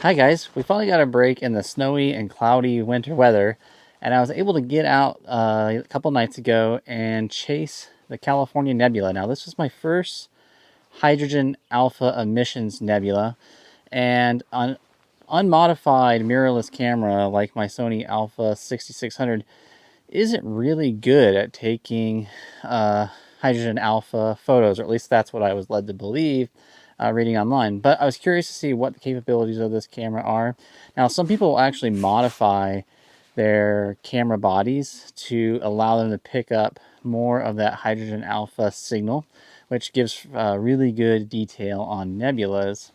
Hi guys, we finally got a break in the snowy and cloudy winter weather, and I was able to get out a couple nights ago and chase the California Nebula. Now this was my first hydrogen alpha emissions nebula, and on unmodified mirrorless camera like my Sony Alpha 6600 isn't really good at taking hydrogen alpha photos, or at least that's what I was led to believe reading online. But I was curious to see what the capabilities of this camera are. Now, some people will actually modify their camera bodies to allow them to pick up more of that hydrogen alpha signal, which gives really good detail on nebulas.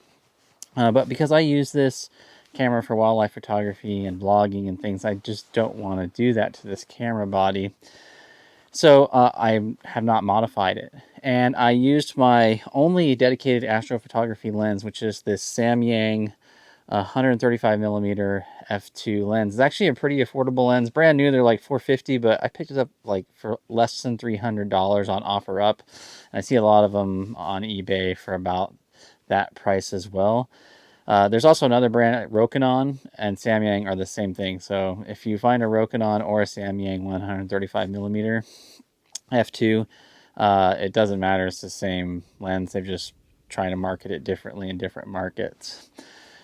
But because I use this camera for wildlife photography and vlogging and things, I just don't want to do that to this camera body. So I have not modified it. And I used my only dedicated astrophotography lens, which is this Samyang 135mm f2 lens. It's actually a pretty affordable lens. Brand new, they're like $450, but I picked it up like for less than $300 on OfferUp. And I see a lot of them on eBay for about that price as well. There's also another brand, Rokinon and Samyang are the same thing. So if you find a Rokinon or a Samyang 135mm f2, it doesn't matter. It's the same lens. They're just trying to market it differently in different markets.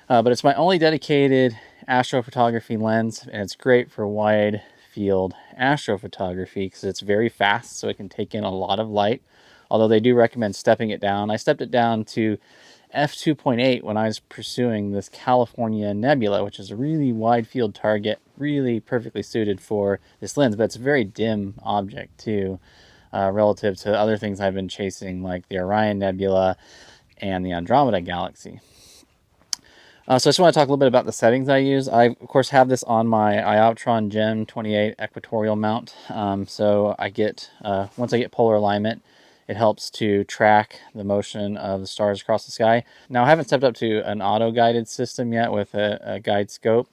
But it's my only dedicated astrophotography lens, and it's great for wide field astrophotography because it's very fast, so it can take in a lot of light. Although they do recommend stepping it down. I stepped it down to f2.8 when I was pursuing this California Nebula, which is a really wide field target, really perfectly suited for this lens, but it's a very dim object too, relative to other things I've been chasing, like the Orion Nebula and the Andromeda Galaxy. So I just want to talk a little bit about the settings I use. I, of course, have this on my Ioptron Gem 28 equatorial mount. So I get, once I get polar alignment, it helps to track the motion of the stars across the sky. Now, I haven't stepped up to an auto-guided system yet with a guide scope,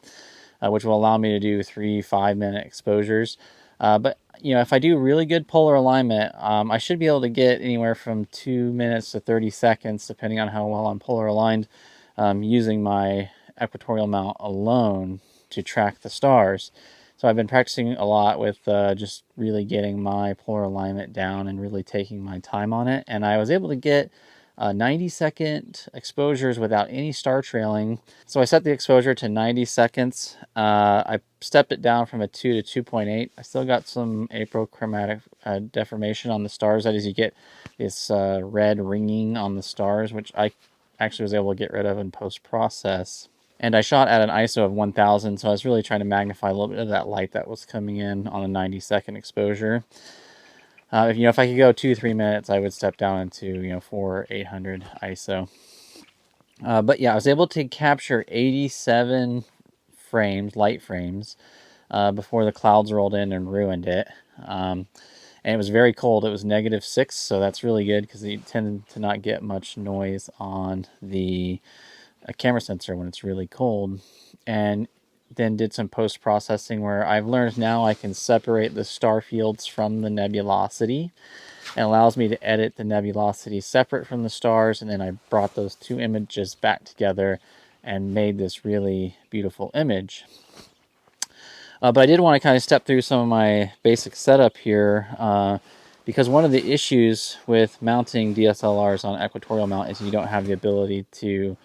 which will allow me to do 3 5-minute exposures. But, you know, if I do really good polar alignment, I should be able to get anywhere from 2 minutes to 30 seconds, depending on how well I'm polar aligned, using my equatorial mount alone to track the stars. So I've been practicing a lot with just really getting my polar alignment down and really taking my time on it. And I was able to get 90-second exposures without any star trailing. So I set the exposure to 90 seconds. I stepped it down from a 2 to 2.8. I still got some apochromatic deformation on the stars. That is, you get this red ringing on the stars, which I actually was able to get rid of in post-process. And I shot at an ISO of 1000, so I was really trying to magnify a little bit of that light that was coming in on a 90-second exposure. If I could go 2-3 minutes, I would step down into 400-800 ISO. But yeah, I was able to capture 87 frames, light frames, before the clouds rolled in and ruined it. And it was very cold. It was -6, so that's really good because you tend to not get much noise on the camera sensor when it's really cold. And then did some post-processing where I've learned now I can separate the star fields from the nebulosity. It allows me to edit the nebulosity separate from the stars, and then I brought those two images back together and made this really beautiful image. But I did want to kind of step through some of my basic setup here, because one of the issues with mounting DSLRs on equatorial mount is you don't have the ability to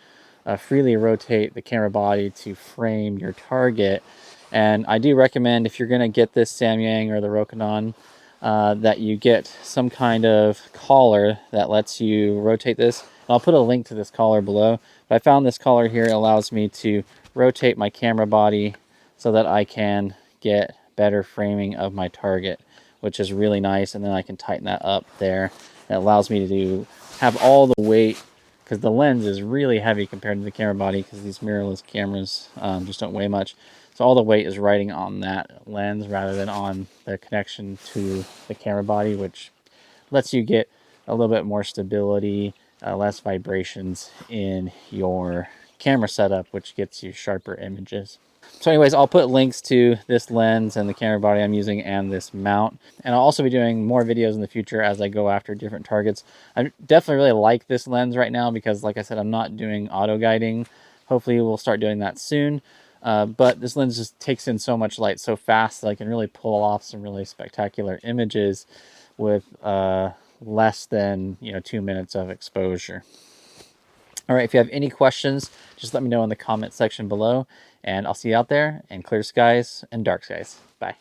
freely rotate the camera body to frame your target. And I do recommend, if you're going to get this Samyang or the Rokinon, that you get some kind of collar that lets you rotate this. I'll put a link to this collar below. But I found this collar here. It allows me to rotate my camera body so that I can get better framing of my target, which is really nice. And then I can tighten that up there. It allows me to have all the weight, because the lens is really heavy compared to the camera body, because these mirrorless cameras just don't weigh much. So all the weight is riding on that lens rather than on the connection to the camera body, which lets you get a little bit more stability, less vibrations in your camera setup, which gets you sharper images. So anyways, I'll put links to this lens and the camera body I'm using and this mount. And I'll also be doing more videos in the future as I go after different targets. I definitely really like this lens right now because, like I said, I'm not doing auto guiding. Hopefully we'll start doing that soon. But this lens just takes in so much light so fast that I can really pull off some really spectacular images with less than 2 minutes of exposure. All right, if you have any questions, just let me know in the comment section below, and I'll see you out there in clear skies and dark skies. Bye.